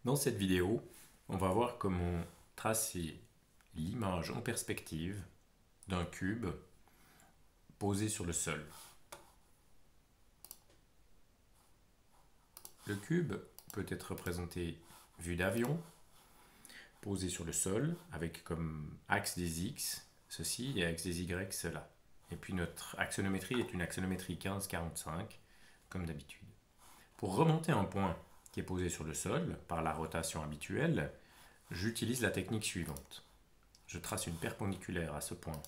Dans cette vidéo, on va voir comment tracer l'image en perspective d'un cube posé sur le sol. Le cube peut être représenté vue d'avion, posé sur le sol, avec comme axe des X ceci et axe des Y cela. Et puis notre axonométrie est une axonométrie 15-45, comme d'habitude. Pour remonter un point qui est posé sur le sol par la rotation habituelle, j'utilise la technique suivante. Je trace une perpendiculaire à ce point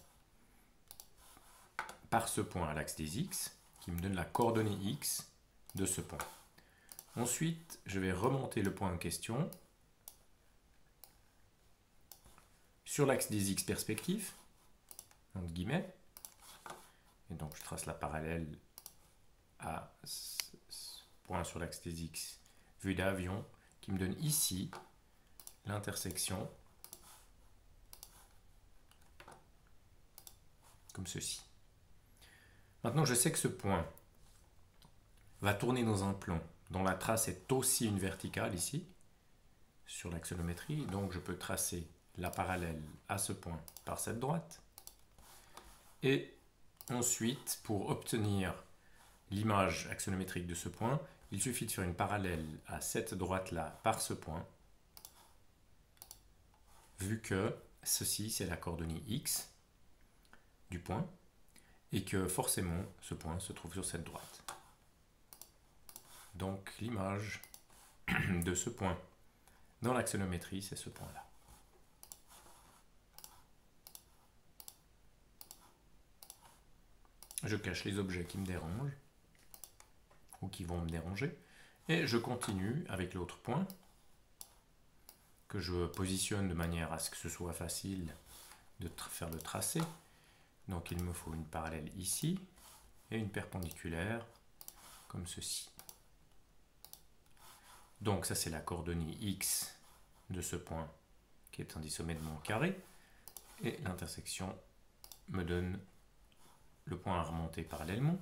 par ce point à l'axe des X, qui me donne la coordonnée X de ce point. Ensuite, je vais remonter le point en question sur l'axe des X perspectif, entre guillemets, et donc je trace la parallèle à ce point sur l'axe des X vue d'avion, qui me donne ici l'intersection comme ceci. Maintenant, je sais que ce point va tourner dans un plan dont la trace est aussi une verticale ici, sur l'axonométrie. Donc, je peux tracer la parallèle à ce point par cette droite. Et ensuite, pour obtenir l'image axonométrique de ce point, il suffit de faire une parallèle à cette droite-là par ce point, vu que ceci, c'est la coordonnée X du point, et que forcément, ce point se trouve sur cette droite. Donc, l'image de ce point dans l'axonométrie, c'est ce point-là. Je cache les objets qui me dérangent, ou qui vont me déranger, et je continue avec l'autre point, que je positionne de manière à ce que ce soit facile de faire le tracé. Donc il me faut une parallèle ici, et une perpendiculaire, comme ceci. Donc ça c'est la coordonnée X de ce point, qui est un des sommets de mon carré, et l'intersection me donne le point à remonter parallèlement.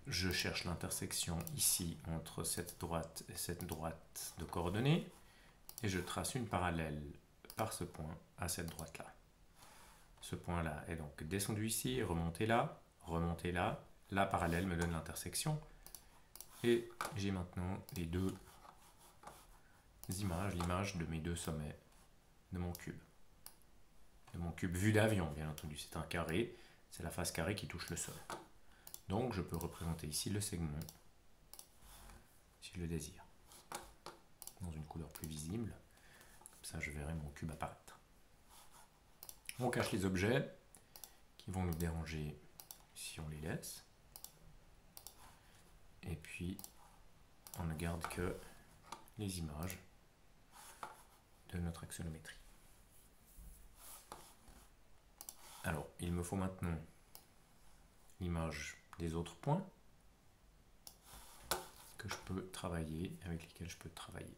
Je cherche l'intersection ici entre cette droite et cette droite de coordonnées, et je trace une parallèle par ce point à cette droite-là. Ce point-là est donc descendu ici, remonté là, la parallèle me donne l'intersection, et j'ai maintenant les deux images, l'image de mes deux sommets de mon cube. De mon cube vue d'avion, bien entendu, c'est un carré, c'est la face carrée qui touche le sol. Donc je peux représenter ici le segment, si je le désire, dans une couleur plus visible. Comme ça je verrai mon cube apparaître. On cache les objets qui vont nous déranger si on les laisse. Et puis on ne garde que les images de notre axonométrie. Alors il me faut maintenant l'image des autres points que je peux travailler, avec lesquels je peux travailler.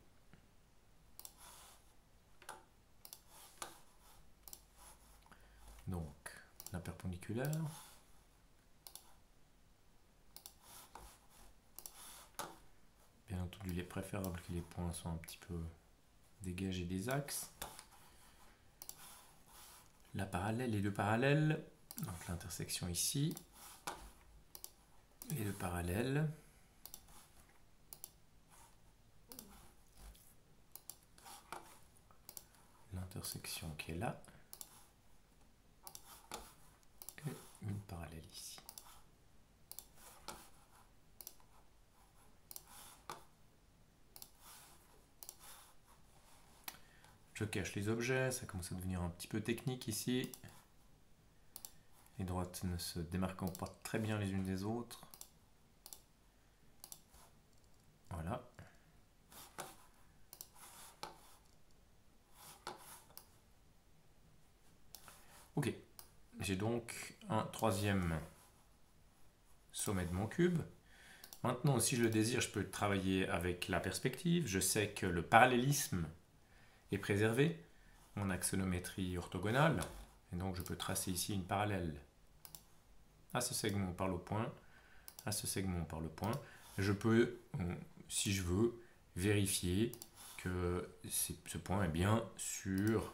Donc, la perpendiculaire, bien entendu, il est préférable que les points soient un petit peu dégagés des axes. La parallèle et le parallèle, donc l'intersection ici, et le parallèle. L'intersection qui est là. Et une parallèle ici. Je cache les objets, ça commence à devenir un petit peu technique ici. Les droites ne se démarquant pas très bien les unes des autres. Voilà. Ok, j'ai donc un troisième sommet de mon cube. Maintenant, si je le désire, je peux travailler avec la perspective. Je sais que le parallélisme est préservé, mon axonométrie orthogonale, et donc je peux tracer ici une parallèle à ce segment par le point, à ce segment par le point. Je peux, si je veux, vérifier que ce point est bien sur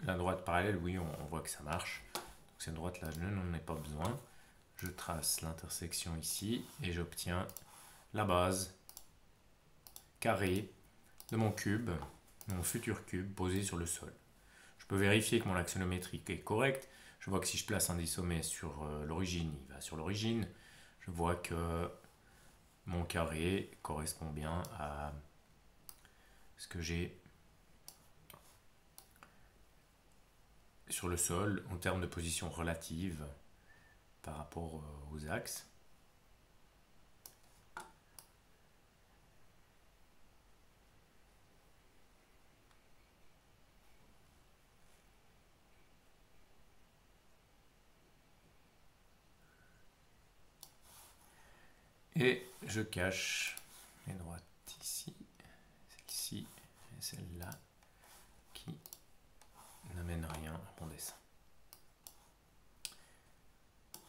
la droite parallèle. Oui, on voit que ça marche. Donc cette droite-là, je n'en ai pas besoin. Je trace l'intersection ici et j'obtiens la base carrée de mon cube, mon futur cube posé sur le sol. Je peux vérifier que mon axonométrique est correct. Je vois que si je place un des sommets sur l'origine, il va sur l'origine. Je vois que mon carré correspond bien à ce que j'ai sur le sol en termes de position relative par rapport aux axes. Et je cache les droites ici, celle-ci et celle-là qui n'amènent rien à mon dessin.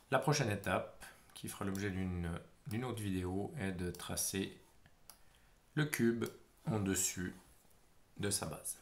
La prochaine étape, qui fera l'objet d'une autre vidéo, est de tracer le cube en dessus de sa base.